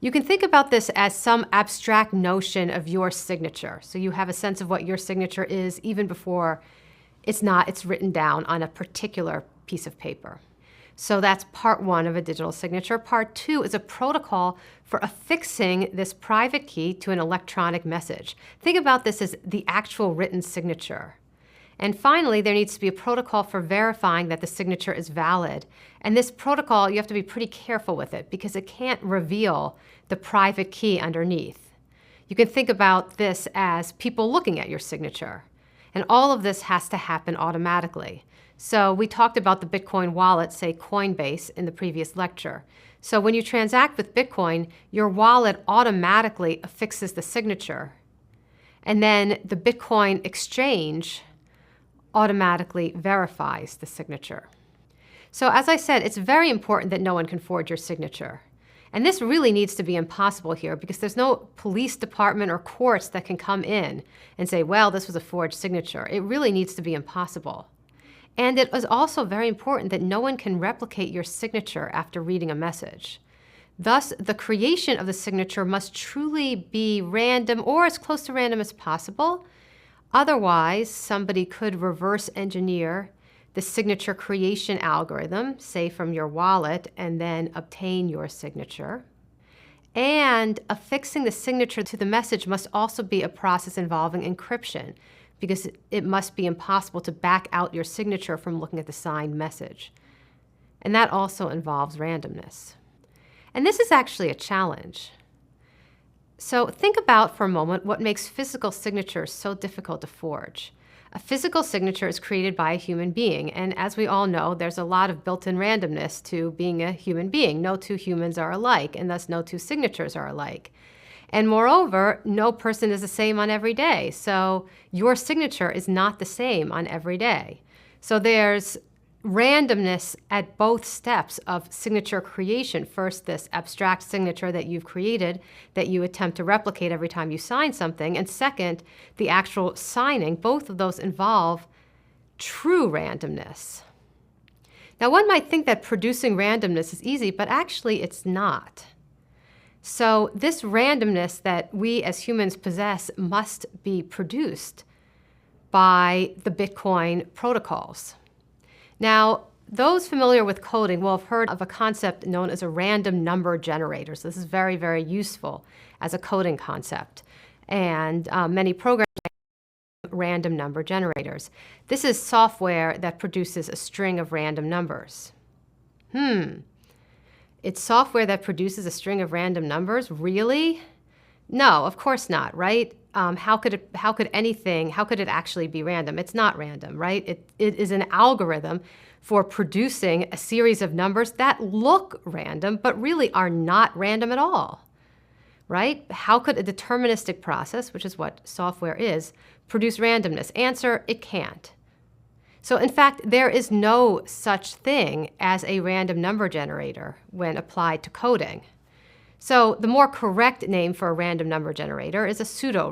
You can think about this as some abstract notion of your signature. So you have a sense of what your signature is even before it's written down on a particular piece of paper. So that's part one of a digital signature. Part two is a protocol for affixing this private key to an electronic message. Think about this as the actual written signature. And finally, there needs to be a protocol for verifying that the signature is valid. And this protocol, you have to be pretty careful with it because it can't reveal the private key underneath. You can think about this as people looking at your signature. And all of this has to happen automatically. So we talked about the Bitcoin wallet, say Coinbase, in the previous lecture. So when you transact with Bitcoin, your wallet automatically affixes the signature. And then the Bitcoin exchange automatically verifies the signature. So as I said, it's very important that no one can forge your signature. And this really needs to be impossible here because there's no police department or courts that can come in and say, well, this was a forged signature. It really needs to be impossible. And it is also very important that no one can replicate your signature after reading a message. Thus, the creation of the signature must truly be random or as close to random as possible. Otherwise, somebody could reverse engineer the signature creation algorithm, say from your wallet, and then obtain your signature. And affixing the signature to the message must also be a process involving encryption, because it must be impossible to back out your signature from looking at the signed message. And that also involves randomness. And this is actually a challenge. So think about for a moment what makes physical signatures so difficult to forge. A physical signature is created by a human being, and as we all know, there's a lot of built-in randomness to being a human being. No two humans are alike, and thus no two signatures are alike. And moreover, no person is the same on every day. So your signature is not the same on every day. So there's randomness at both steps of signature creation. First, this abstract signature that you've created that you attempt to replicate every time you sign something. And second, the actual signing. Both of those involve true randomness. Now, one might think that producing randomness is easy, but actually it's not. So this randomness that we as humans possess must be produced by the Bitcoin protocols. Now, those familiar with coding will have heard of a concept known as a random number generator. So this is very, very useful as a coding concept. And many programs have random number generators. This is software that produces a string of random numbers. It's software that produces a string of random numbers? Really? No, of course not, right? How could it actually be random? It's not random, right? It is an algorithm for producing a series of numbers that look random, but really are not random at all, right? How could a deterministic process, which is what software is, produce randomness? Answer, it can't. So in fact, there is no such thing as a random number generator when applied to coding. So the more correct name for a random number generator is a pseudo